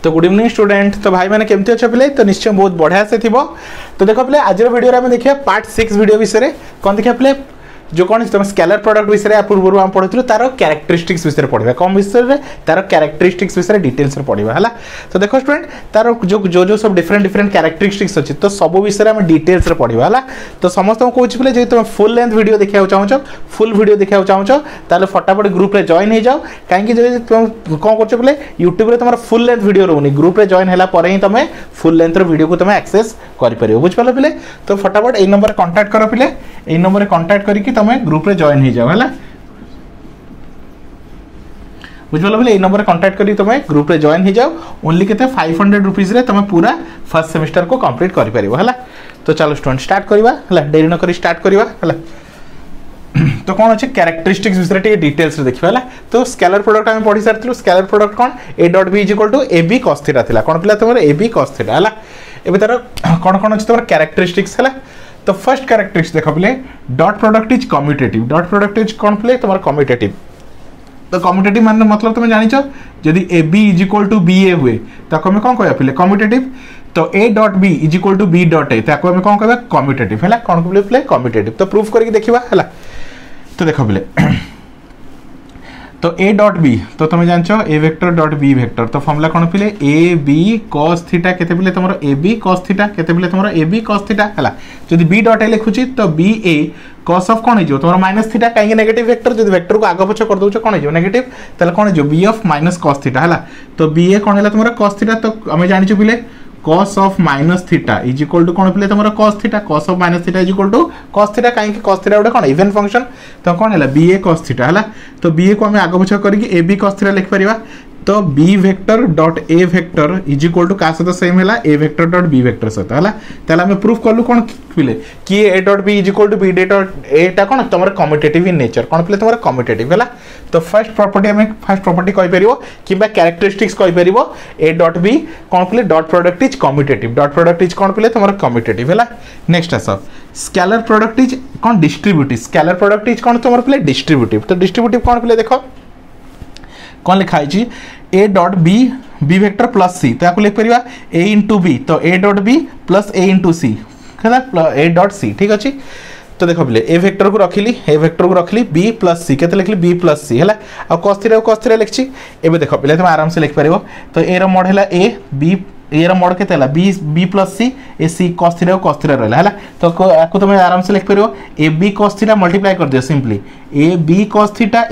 तो good evening student. तो भाई मैंने केमती अच्छे पिले तो निश्चय बहुत बढ़िया से थी। तो देखो पिले आज वीडियो में देखिए पार्ट 6 वीडियो विषय कौन देखिए पिले जो कौन तुम स्केलर प्रोडक्ट विषय या पूर्व आम पढ़ी तार कैरेक्टरिस्टिक्स विषय पढ़ा कम विषय तार कैरेक्टरिस्टिक्स विषय डिटेल्स पढ़ा है। तो देखो स्टूडेंट तार जो जो जो सब डिफरेंट डिफरेंट कैरेक्टरिस्टिक्स अच्छी तो सब विषय में डिटेल्स पढ़ा है। तो समस्त को कौन पे तुम फुल लेंथ वीडियो देखा चाहो फुल वीडियो देखा चाहो ताले फटाफट ग्रुप रे जॉइन हो जाओ कहीं तुम कौन कर बोले यूट्यूब तुम फुल लेंथ वीडियो रोनी ग्रुप रे जॉइन है ही तुम फुल लेंथ वीडियो को तुम एक्सेस कर बुझिपाल पिले। तो फटाफट यही नंबर कांटेक्ट कर पिले यही नंबर कांटेक्ट करके तुम ग्रुप रे जॉइन हो जाओ है बुझल बोले यही नंबर कांटेक्ट करी तुम ग्रुप रे जॉइन हो जाओ ओनली के 500 रुपीज रे तुम पूरा फर्स्ट सेमिस्टर को कंप्लीट कर पारिबो है। तो चलो स्टूडेंट स्टार्ट करवा है देरी न करी स्टार्ट करवा है। तो कौन अच्छे कैरेक्टरिस्टिक्स विषय टे डिटेल्स देखिए है। तो स्केलर प्रोडक्ट आम पढ़ी सारी स्केलर प्रोडक्ट कौन A dot B is equal to A B cos theta थिला कौन पिला तुम ए बी कॉस थीटा है। एबे तार कौन कौन अच्छे तुम कैरेक्टरिस्टिक्स है। तो फर्स्ट कैरेक्टरिस्टिक्स देख पिले dot product is commutative dot product is कौन पिले तुम कम्यूटेटिव। तो कम्यूटेटिव मान मतलब तुम जान जदि a B is equal to b a हुए तो आम कौन कह पिले कम्यूटेटिव। तो a dot B is equal to B dot a ताको आम कौन कह कम्यूटेटिव है कौन पिले कम्यूटेटिव। तो प्रूफ करके देखा है। तो देख पिले तो ए डॉट बी तो तुम जान ए वेक्टर डॉट बी वेक्टर तो फॉर्मूला कौन पिले ए बी कॉस थीटा केते पिले तुम ए बी कॉस थीटा केते पिले तुम ए बी कॉस थीटा है। जदि बी डॉट ए लिखुची तो बी ए कॉस ऑफ कौन हो तुम माइनस थीटा कहीं नेगेटिव वेक्टर जब वेक्टर को आग पछ कर दो कौन हो नेगेटिव ताले कौन हो B of minus cos theta है। तो बी ए कौन है तुम कॉस थीटा तो आम जानी पिले cos of minus theta is equal to कौन पिले तुम cos theta cos of minus theta is equal to cos theta कहीं cos थीटा गोटे कौन इवन फंक्शन तो कौन है बी ए cos थीटा है। तो बी ए को आम आग पछ करके ए बी cos थीटा लिख पारिबा। तो B vector dot A vector is equal to का सहित सेम है ए वेक्टर डॉट बी वेक्टर सहित है। ताले आम प्रूफ कलु कौन पिले कि A dot B is equal to B dot एटा कौन तुम कम्यूटेटिव इन नेचर कौन पिले तुम कम्यूटेटिव है। तो फर्स्ट प्रॉपर्टी आम फर्स्ट प्रॉपर्टी कहि परिबो किबा कैरेक्टरिस्टिक्स कहि परिबो ए डॉट बी कौन पिले dot product is commutative dot product is कौन पिले तुम कम्यूटेटिव है। नेक्स्ट आस स्केलर प्रोडक्ट इज कौन डिस्ट्रीब्यूटिव स्केलर प्रोडक्ट इज कौन तुम पिले डिस्ट्रीब्यूटिव। तो डिस्ट्रीब्यूटिव कौन पिले देखो कौन लिखा है a dot b b vector plus c तो आपको लिख पारिबा ए इंटू बी तो a dot b plus a into c है ए डॉट सी ठीक अच्छे। तो देखो पिले ए वेक्टर को रखली बी प्लस सी के लिखली बी प्लस सी है कॉस थीटा लिखी। एबे देखो पिले तुम आराम से लिख पारिबो तो ए रो मोड है ए बी ए मोड के b b plus c a c cos theta रहा है। तो आपको तुम आराम से लिख पार a B cos theta multiply कर दियो simply a B cos theta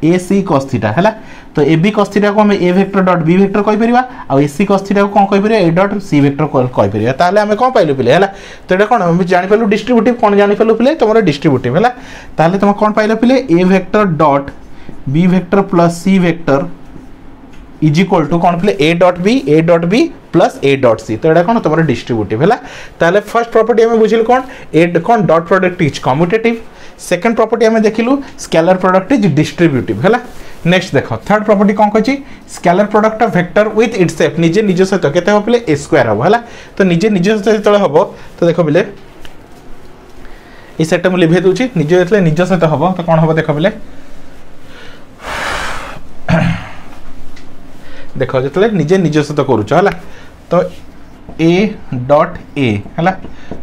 a c cos theta है। तो ए बी कॉस थीटा को हम a vector dot B vector कहि परिबा आ ए सी कॉस थीटा को कौन कहि परिबा ए डॉट सी वेक्टर कहि परिबा। ताले हमें कौन पाइलु पिले है। तो एटा कौन हम जानि पालु डिस्ट्रीब्यूटिव कौन जानि पालु पिले तुम डिस्ट्रीब्यूटिव है। ताले तुम कौन पाइलो पिले a vector dot B vector plus c vector is equal to कौन पिले a dot b plus a dot c. तो ये कौन तुम डिस्ट्रीब्यूटिव है। ताले फर्स्ट प्रॉपर्टी हमें बुझिल कौन ए कौन dot product is commutative. Second property हमें देखिलु स्केलर प्रोडक्ट इज डिस्ट्रीब्यूटिव है। नेक्स्ट देखो थर्ड प्रॉपर्टी कौन कहि scalar product of vector with itself निजे निज सहित केते हो पिले ए स्क्वायर हो है। तो निजे निज सहित तळे हबो तो देखो पिले ई सेट में लिभे दूची निजे एतले निज सहित हबो तो कौन हबो देखो पिले देखो जो निजे निज सहित करूच है। तो ए डॉट ए है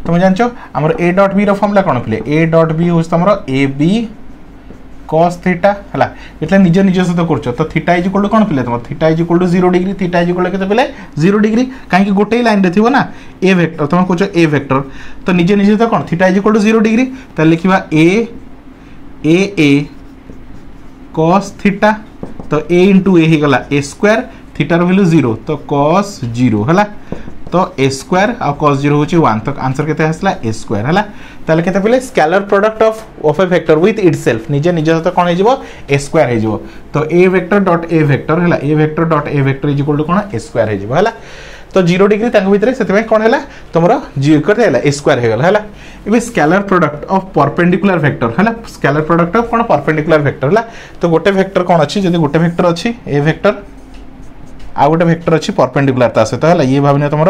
तुम जान आमर ए डॉट बी फॉर्मूला कौन पिले ए डॉट बी हूँ तुम ए बी कॉस थीटा है ये निज निज सहित कर। तो थीटा इज इक्वल टू कौन पिले तुम theta is equal to 0 degree theta is equal to पिले 0 डिग्री कहीं गोटे लाइन रे थी ना ए वेक्टर तुम कह ए वेक्टर तो निजे निज सहित कौन theta is equal to 0 degree तो लिखा ए कॉस थीटा तो ए इंटू ए गला ए स्क्वायर थीटार वैल्यू 0 तो कॉस 0 है। तो ए स्क्वायर आ कॉस 0 होची 1 तो आंसर केते आसला ए स्क्वायर है। ताले केते पिले scalar product of a vector with itself निजे निज सहित कौन हो ए स्क्वायर हो। तो a vector dot A vector है ए vector dot A vector is equal to कौन ए स्क्वायर हो है। तो 0 डिग्री भितर से कौन है तुम ए स्क्वायर हो गला है। Scalar product of perpendicular vector है स्केलर प्रोडक्ट ऑफ कौन परपेंडिकुलर वेक्टर है। तो गोटे वेक्टर कौन अच्छी जब गोटे वेक्टर अच्छी ए वेक्टर आ गोटे वेक्टर अच्छी परपेंडिकुलर ता सहित है ये भावना तुम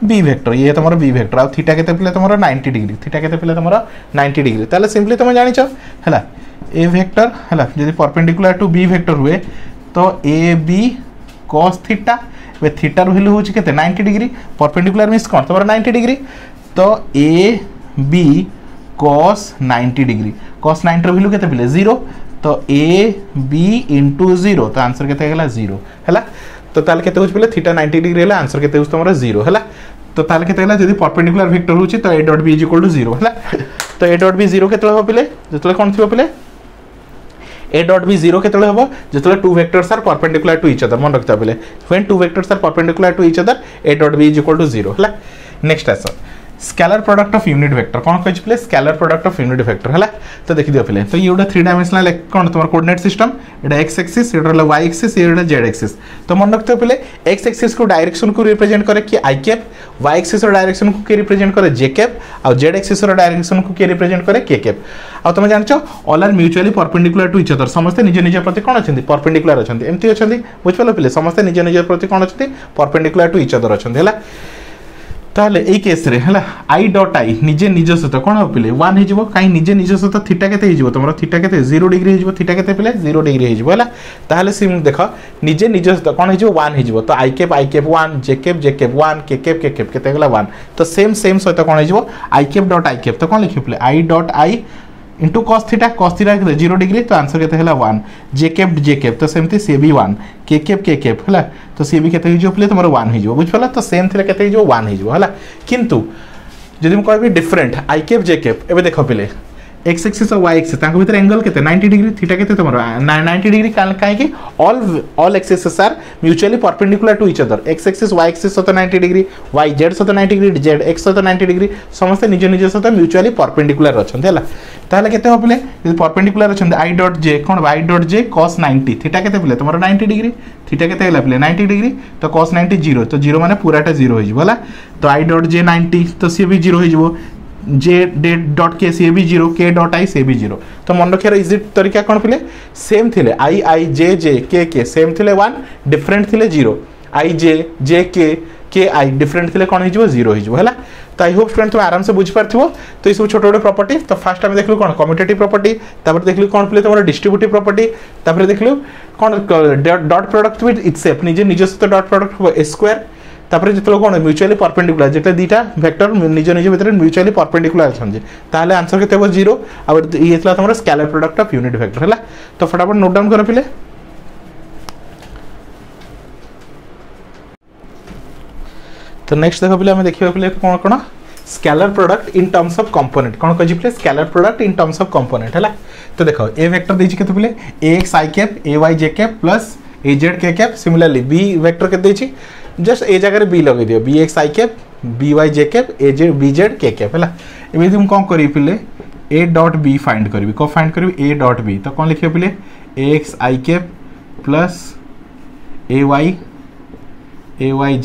बी वेक्टर ये तुम बी वेक्टर आ थीटा केते पिले तुम 90 डिग्री थीटा केते पिले तुम 90 डिग्री ताले सिंपली तुम जानिछ है ए वेक्टर है जब परपेंडिकुलर टू बी वेक्टर हुए तो A B cos theta a थीटार वैल्यू होची केते 90 डिग्री परपेंडिकुलर मींस कोन तमरा 90 डिग्री तो A B cos 90 degree cos 90 रो वैल्यू केते पिले 0 तो ए बी इनटू 0 तो आंसर केते गेला 0 हला तो ताल केते होच पिले थीटा 90 डिग्री हला आंसर केते होच तमरा 0 हला तो ताल केते गेला जदी परपेंडिकुलर वेक्टर होची तो a dot b is equal to 0 हला तो a डॉट b 0 केते हो पिले जतले कोन थिबो पिले a डॉट b 0 केतले हबो जतले two vectors are perpendicular to each other मन रखता पिले when two vectors are perpendicular to each other a dot b is equal to 0 हला next answer scalar product of unit vector कौन कहि प्ले scalar product of unit vector हला तो देखि दियो प्ले तो ये उडा 3 डायमेंशनल कोन तमर कोऑर्डिनेट सिस्टम एडा x एक्सिस एडा y एक्सिस एडा z एक्सिस तो मन रखते प्ले x एक्सिस को डायरेक्शन को रिप्रेजेंट करे कि i कैप y एक्सिस रो डायरेक्शन को के रिप्रेजेंट करे j कैप और z एक्सिस रो डायरेक्शन को के रिप्रेजेंट करे k कैप आ तुम जानछो all are mutually perpendicular to each other समस्त निज निज प्रति कोन अछंती परपेंडिकुलर अछंती एमती अछंती बुझ पालो प्ले समस्त निज निज प्रति कोन अछंती परपेंडिकुलर टू ईच अदर अछंती हला ताले ए केस रे हला i डॉट i निजे निज सहित कोन हो पिले 1 हे जिवो काई निजे निज सहित थीटा केते हे जिवो तमरो थीटा केते 0 डिग्री हे जिवो थीटा केते पिले 0 डिग्री हे जिवो हला ताले सिम देखो निजे निज सहित कोन हे जिवो 1 हे जिवो तो i cap 1 j cap 1 k cap केते गला 1 तो सेम सहित कोन हे जिवो i cap dot i cap तो कोन लिखि पिले i dot i into cos theta 0 degree तो आंसर केते हला 1 j कैप तो सेमती सी भी 1 k कैप हला तो सी भी केते हिजो प्ले तमरो 1 हिजो बुझ पला तो सेम थिले केते हिजो 1 हिजो हला किंतु जदि म कहबी different i cap j cap एबे देखो पिले x एक्सिस और y एक्सिस तांको भीतर एंगल केते 90 डिग्री थीटा केते तमरो 90 डिग्री काहे कि all axis are mutually perpendicular to each other x axis y axis तो 90 डिग्री y z तो 90 डिग्री z x तो 90 डिग्री समस्त निज निज सहित म्यूचुअली परपेंडिकुलर अछंते हला ताले केते हो पिले यदि परपेंडिकुलर अछंते i डॉट j कोन y dot j cos 90 theta केते पिले तमरो 90 डिग्री थीटा केते हला पिले 90 डिग्री तो cos 90 0 तो 0 माने पूराटा 0 हो जिवो हला तो i डॉट j 90 तो सी भी 0 हो जिवो j डॉट k से भी 0 k डॉट i से भी 0 तो मन रखियार इजी तरीका कोन पिले सेम थिले i j k सेम थिले 1 डिफरेंट थिले 0 i j k i different थिले कोन हिजो 0 हिजो हला तो आई होप स्टूडेंट तुम आराम से बुझ पारथिबो तो ई सब छोट छोट प्रॉपर्टी तो फर्स्ट हम देखलु कोन कम्यूटेटिव प्रॉपर्टी तापर देखलु कोन पिले तमरो डिस्ट्रीब्यूटिव प्रॉपर्टी तापर देखलु कोन डॉट प्रोडक्ट विथ इटसेल्फ निज से डॉट प्रोडक्ट हो स्क्वायर तापर जतलो कोन म्यूचुअली परपेंडिकुलर जतले दीटा वेक्टर निज निज भीतर म्यूचुअली परपेंडिकुलर छन ताले आंसर केते हो 0 और ये थला तमरो scalar product of unit vector हला तो फटाफट नोट डाउन करो पिले तो नेक्स्ट देखो पिले हम देखिबा पिले कोन कोन scalar product in terms of component कोन कहि पिले scalar product in terms of component हला तो देखो ए वेक्टर देछि केते पिले ax i cap ay j cap plus az k cap similarly b vector के देछि जस्ट ए जगह रे b लगे दियो bx i cap by j cap az bz k cap हला एबे तुम कोन करि पिले a डॉट b फाइंड करबी को फाइंड करबी a डॉट b तो कोन लिखियो पिले ax i cap plus ay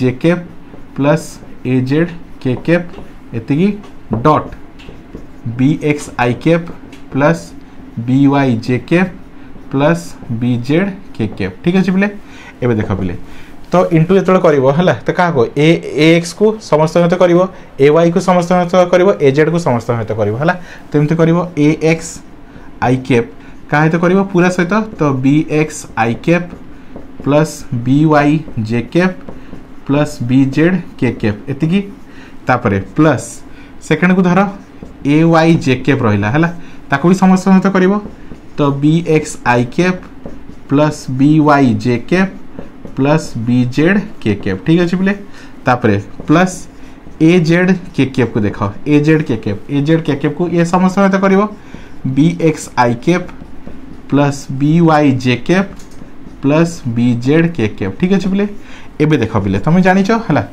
j cap plus az k cap एतिकी dot bx i cap plus by j cap plus bz k cap ठीक अछि पिले एबे देखो पिले तो इंटू एतळ करिवो हला तो का को ax को समस्त सहित करिवो ay को समस्त सहित करिवो az को समस्त सहित करिवो हला तो एमते करिवो ax i कैप का हेत करिवो पूरा सहित तो bx i cap plus by j cap plus bz k cap एतिकी तापरे प्लस सेकंड को धरो ay j कैप रहिला हला ताको भी समस्त सहित करिवो तो bx i cap plus by j cap plus bz k cap ठीक अछि बिले तापरे प्लस az k कैप को देखो az k कैप को ये समस्त सहित करिवो bx i cap plus by j cap plus bz k cap ठीक अछि बिले एबे देखो बिले तुम जानि छ हला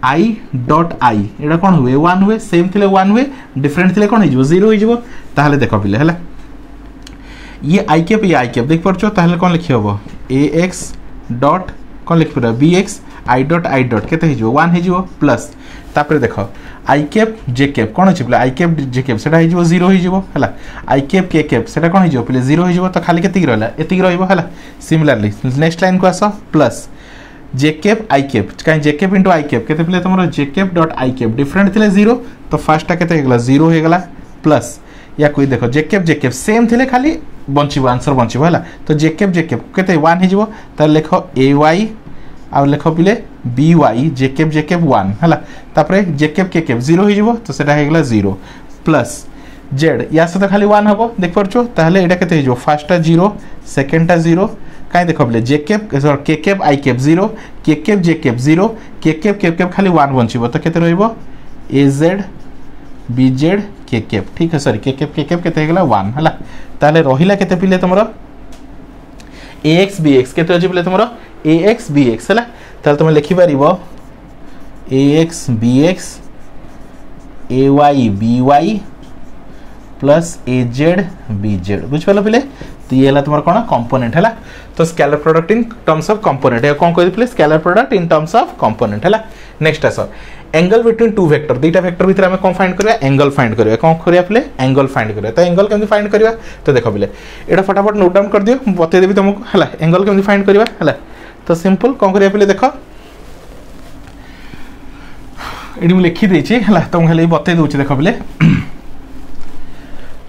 i डॉट i एडा कोन हुए 1 हुए सेम थिले 1 हुए डिफरेंट थिले कोन हिजो 0 हिजो ताहले देखो बिले हला ये i कैप देख परछो ताहले कोन लिखि होबो ax डॉट कोन लिखि परबा bx i डॉट केते हिजो 1 हिजो प्लस तापर देखो i कैप j कैप कोन अछि i कैप j कैप सेटा हिजो 0 हिजो हला i कैप k कैप सेटा कोन हिजो पले 0 हिजो तो खाली केते रहला एति रहइबो हला सिमिलरली नेक्स्ट लाइन को आसो plus j cap i cap काई j cap into i cap केते पले तमरो j cap dot i cap different थिले 0 तो फर्स्ट केते हेगला 0 हो गेला प्लस या कोई देखो j कैप सेम थिले खाली बंचिबो आंसर बंचिबो हला तो j कैप केते 1 हिजो त लेखो ay आ लेखो पिले बी वाई जेकेप 1 है तापर जेकेप केकेप 0 हो तो सेटा हेगला 0 प्लस जेड या सहित खाली 1 हम देख पार्छो ताहले एटा केते हो फर्स्टटा 0 सेकेंडटा 0 कहीं देख बोले जेकेप केकेप आई केप 0 केकेप जेकेप 0 केकेप केकेप खाली 1 बंचो तो केते रहिबो एजेड बीजेड केकेप ठीक है सॉरी केकेप केकेप केते हेगला 1 हला ताले रहिला केते पिले तमरो ax bx केते अछि पिले तमरो ax bx हला ताले तुम लिखि परिबो ax bx ay by plus az bz बुझ पालो पिले तो ये हला तुमर कोन कंपोनेंट हला तो scalar product in terms of component है कोन कहि पिले scalar product in terms of component हला नेक्स्ट आसो एंगल बिटवीन टू वेक्टर दुईटा वेक्टर भितर आमे कोन फाइंड करबा एंगल फाइंड करबा कोन करिया पिले एंगल फाइंड करबा तो एंगल केमि फाइंड करबा तो देखो पिले एटा फटाफट नोट डाउन कर दियो बते देबी तुमको हला एंगल केमि फाइंड करबा हला तो सिंपल कोन करिया पिले देखो एडी मु लिखि देछि हला तुम खाली बते दोछि देखो पिले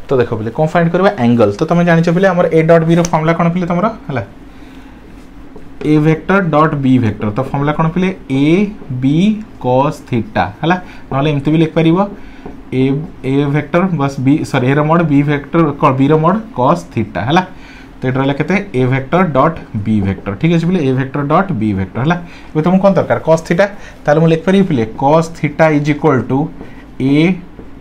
तो देखो पिले कोन फाइंड करबा एंगल तो तुम जानि छ पिले हमर a डॉट b रो फार्मूला कोन पिले तमरो हला a vector dot b vector तो फार्मूला कोन पिले a b cos थीटा हला नले एमति भी लिख परिबो a वेक्टर बस b सॉरी a रो मोड b वेक्टर को b रो मोड cos थीटा हला तो एटा रहला केते a vector dot b vector ठीक अछि पिले a vector dot b vector हला ए तुम कोन दरकार cos थीटा ताले मु लिख परिबो पिले cos theta is equal to a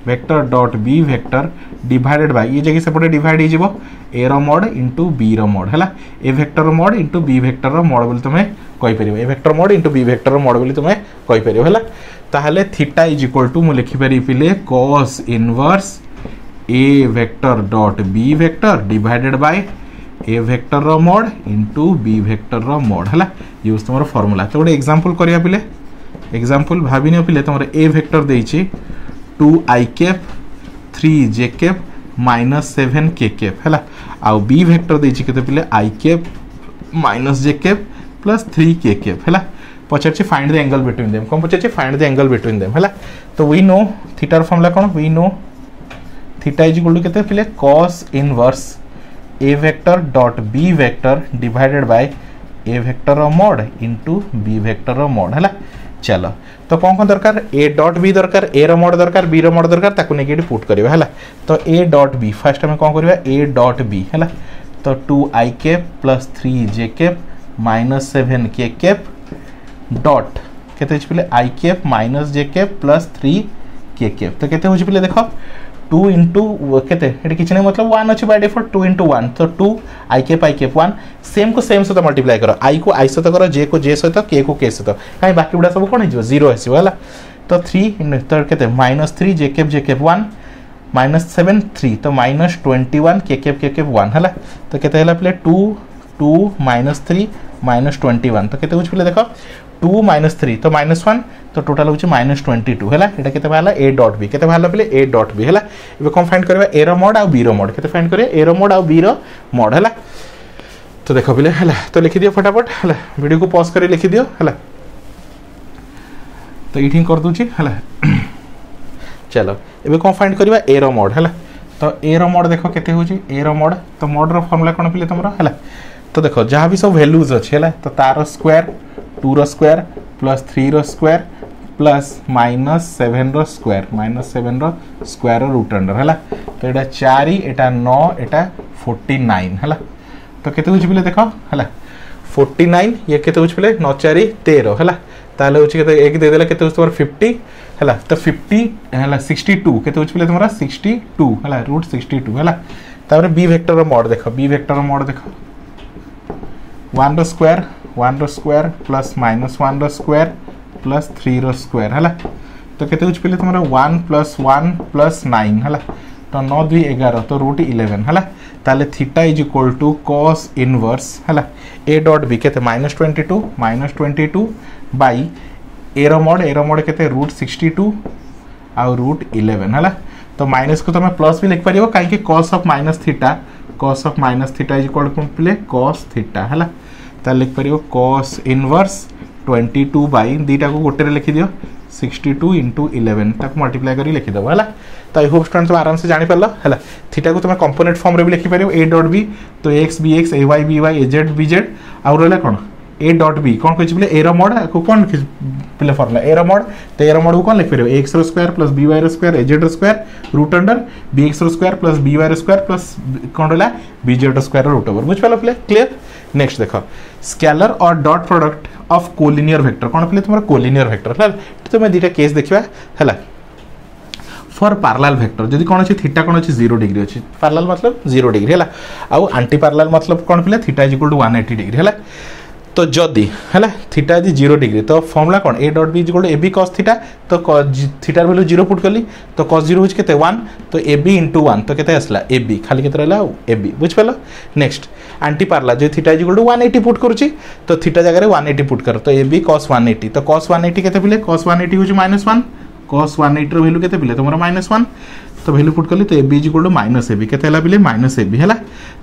vector dot b vector divided by ये जगह सेपटे डिवाइड हो a रो मोड इनटू b रो मोड हला a वेक्टर रो मोड इनटू b वेक्टर रो मोड बोली तुमे कहि परिबो a vector mod into b vector रो मोड बोली तुमे कहि परिबो हला ताहले थीटा इज इक्वल टू मु लिखि परि पिले cos inverse a vector dot b vector divided by a vector रो मोड इनटू b वेक्टर रो मोड हला यूज तुमरो फार्मूला तो ଗୋଟେ एग्जांपल करिया पिले एग्जांपल भाबिनियो पिले तुमरो a वेक्टर देइछि 2 i cap 3 j cap -7 k cap हैला आउ b वेक्टर देछि केते पिले i cap -j cap +3 k cap हैला पछरछि find the angle between them कोन पछरछि find the angle between them हैला तो वी नो थीटा रो फार्मूला कोन we know theta is equal to केते पिले cos inverse a vector dot b vector divided by a vector रो mod into b vector रो मोड हैला चलो तो कौन दरकार a डॉट b दरकार a रो मोड दरकार b रो मोड दरकार ताकू नेके पुट करबा हला तो a डॉट b फर्स्ट हम कौन करबा a डॉट b हला तो 2 i cap +3 j cap -7 k cap dot केते पिले i cap -j cap +3 k cap तो केते होछि पिले देखो 2 into केते एटी किछ नै मतलब 1 अछि बाय डिफॉल्ट 2 into 1 तो 2 i कैप 1 सेम को सेम सहित मल्टीप्लाई करो i को i सहित करो j को j सहित k को k सहित काई बाकी उडा सब कोन हिजो 0 आसी वाला तो 3 इन तो केते -3 j कैप 1 -7 3 तो -21 k कैप 1 हला तो केते हला प्ले 2 2 -3 -21 तो केते होछ प्ले देखो 2 -3 तो -1 तो टोटल होछ -22 हला एटा केते भाला a डॉट b केते भाला प्ले a डॉट b हला एबे कोन फाइंड करबा a रो मोड आ b रो मोड केते फाइंड करे a रो मोड आ b रो मोड हला तो देखो पिले हला तो लिखि दियो फटाफट हला वीडियो को पॉज करी लिखि दियो हला तो इथिं कर दूची हला चलो एबे कोन फाइंड करबा a रो मोड हला तो a रो मोड देखो केते होची a रो मोड तो मोड रो फार्मूला कोन पिले तमरो हला तो देखो जहां भी सब वैल्यूज अछि हला तो तारो स्क्वायर 2 रो स्क्वायर +3 रो स्क्वायर -7 रो स्क्वायर -7 रो स्क्वायर रूट अंडर हला तो एटा 4 एटा 9 एटा 49 हला तो केते होछि पिले देखो हला 49 ये केते होछि पिले 9 4 13 हला ताले होछि केते एक दे देला केते होछि तोर 50 हला तो 50 हला 62 केते होछि पिले तमरा 62 हला √62 हला तापर b वेक्टर रो मोड देखो b वेक्टर रो मोड देखो 1 रो स्क्वायर +-1 रो स्क्वायर +3 रो स्क्वायर हला तो केते होछि पिले तमरा 1 + 1 + 9 हला तो 9 2 11 तो √11 हला ताले theta is equal to cos inverse हला a डॉट b केते -22 बाय a रो मोड केते √62 आ √11 हला तो माइनस को तमे प्लस भी लिख परिबो काहे कि cos of minus theta is equal to प्ले cos थीटा हला ता लिख परिबो cos इनवर्स 22 बाय दीटा को गोटे रे लिखि दियो 62 into 11 ताको मल्टीप्लाई करी लिखि दबो हला तो आई होप स्टूडेंट तुम आराम से जानि परलो हला थीटा को तुम कंपोनेंट फॉर्म रे भी लिखि परिबो a डॉट b तो x bx ay by az bz आ रहला कोन ए डॉट बी कौन कहे ए रोड को कौन पिले फॉर्मूला ए रोड तो ए रोड को कौन लिख पारे a x square plus b y square a z square root under b x square plus b y square plus कौन रहा b z square root over बुझ पाल पिले क्लियर। नेक्स्ट देख स्केलर और dot product of collinear vector कौन पिले तुम कोलिनियर वेक्टर है तुम दुईटा केस देखा है फॉर पैरेलल वेक्टर जदि कौन अच्छी थीटा कौन अच्छी 0 डिग्री अच्छी पैरेलल मतलब 0 डिग्री है आउ आंटी पैरेलल मतलब कौन पिले theta is equal to 180 degree है तो जदि है थीटा यदि 0 डिग्री तो फॉर्मूला कौन A dot B is equal to A B cos theta तो थीटार वैल्यू 0 पुट कली तो कॉस 0 होची केते 1 तो ए बी इंटू 1 तो केते आसला ए बी खाली केते रहला ए बी बुझ पालो। नेक्स्ट आंटी पैरेलल जो theta is equal to 180 put करूची तो थीटा जगह 180 पुट कर तो ए बी कॉस 180 तो कॉस 180 केते पिले कॉस 180 होची -1 cos 180 रो वैल्यू केते पिले तुमरा -1 तो वैल्यू पुट कली तो A B is equal to minus A B केते हला पिले माइनस ए बी हला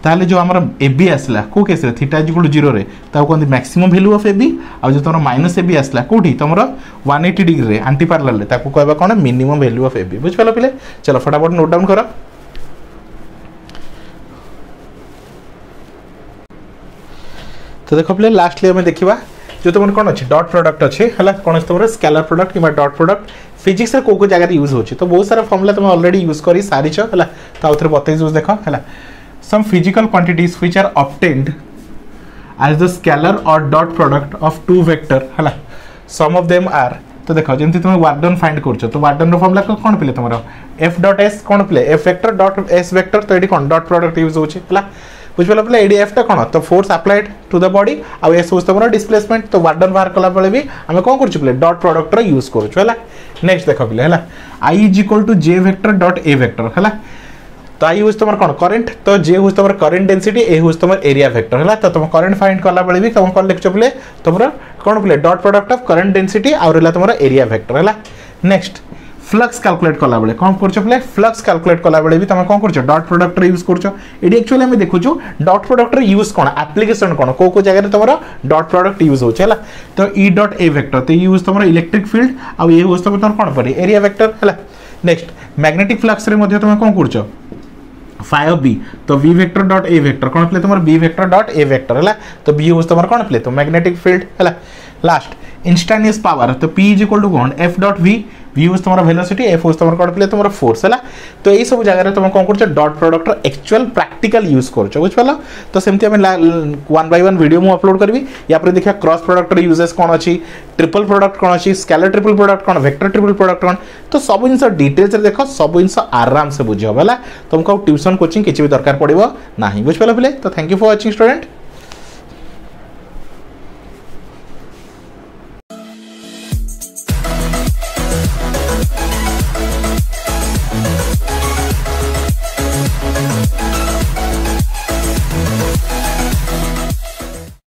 ताले जो हमर ए बी आसला को केस रे थीटा इज इक्वल टू 0 रे ता कोन maximum value of a b आ जो तुमरा माइनस ए बी आसला कोठी तुमरा 180 डिग्री रे एंटी पैरेलल रे ताको कहबा कोन minimum value of a B बुझ पालो पिले। चलो फटाफट नोट डाउन करो तो देखो पिले लास्टली हमें देखिबा जो तुम कौन अच्छे डॉट प्रोडक्ट अच्छे है कौन तुम स्केलर प्रोडक्ट कि डॉट प्रोडक्ट फिजिक्स रे को जगह यूज हो तो बहुत सारा फॉर्मूला तुम ऑलरेडी यूज कर सारी है तो आउे बतई यूज देख है some physical quantities which are obtained as the scalar और dot product of two vector है सम ऑफ देम आर तो देखो जमी तुम वर्क डन फाइंड कर तो वर्क डन फॉर्मूला कौन पिले तुम एफ डॉट एस कौन पिले F vector dot S vector तो ये कौन डॉट प्रोडक्ट यूज होगा बुझ पाल पे एडी एफ टा कौन तो force applied to the body आ एस हूँ तुम डिस्प्लेसमेंट तो वर्क डन बाहर कला बेले भी आम कौन कर डॉट प्रोडक्ट यूज करूँ। नेक्स्ट देख पे है I is equal to J vector dot A vector है तो आई हूँ तुम कौन करेन्ट तो जे हूँ तुम करेन्ट डेंसिटी ए हूँ तुम एरिया वेक्टर है तो तुम करेन्ट फाइंड कला बेले भी तुम कौन लिख पे तुम कौन पे dot product of current density आउ तुम एरिया वेक्टर है। नेक्स्ट फ्लक्स कैलकुलेट कला बेले कौन कर फ्लक्स कैलकुलेट कला बेले भी तुम कौन कर डॉट प्रोडक्ट यूज कर एक्चुअली आम देखु डॉट प्रोडक्ट यूज कौन एप्लिकेशन कौन को जगह तुम डॉट प्रोडक्ट यूज हो तो ई डॉट ए वेक्टर तो यूज तुम इलेक्ट्रिक फील्ड आउ ये यूज तुम कौन पर एरिया वेक्टर है। नेक्स्ट मैग्नेटिक फ्लक्स रे तुम कौन कर फाइ बी तो बी वेक्टर डॉट ए वेक्टर कौन पे तुम बी वेक्टर डॉट ए वेक्टर है तो बी यूज तुम कौन पे तो मैग्नेटिक फील्ड है। लास्ट इंस्टानियस पावर तो पी इज इक्वल टू कौन एफ डॉट वी यूज तुम वेलोसिटी एफ यूज तुम कौन पे तुम फोर्स है तो यही सब जगह तुम कौन कर dot product actual practical use कर बुझ पाल तो सेमती 1 by 1 वीडियो मु अपलोड करी या देखिए क्रॉस प्रोडक्ट यूजेस कौन अच्छी ट्रिपल प्रोडक्ट कौन अच्छी स्केलर ट्रिपल प्रोडक्ट कौन वेक्टर ट्रिपल प्रोडक्ट कौन तो सब जिन डिटेल्स देख सब जिन आराम से बुझे है तुमको ट्यूशन कोचिंग किसी भी दरकार पड़ो ना बुझ पाल पे तो thank you for watching student.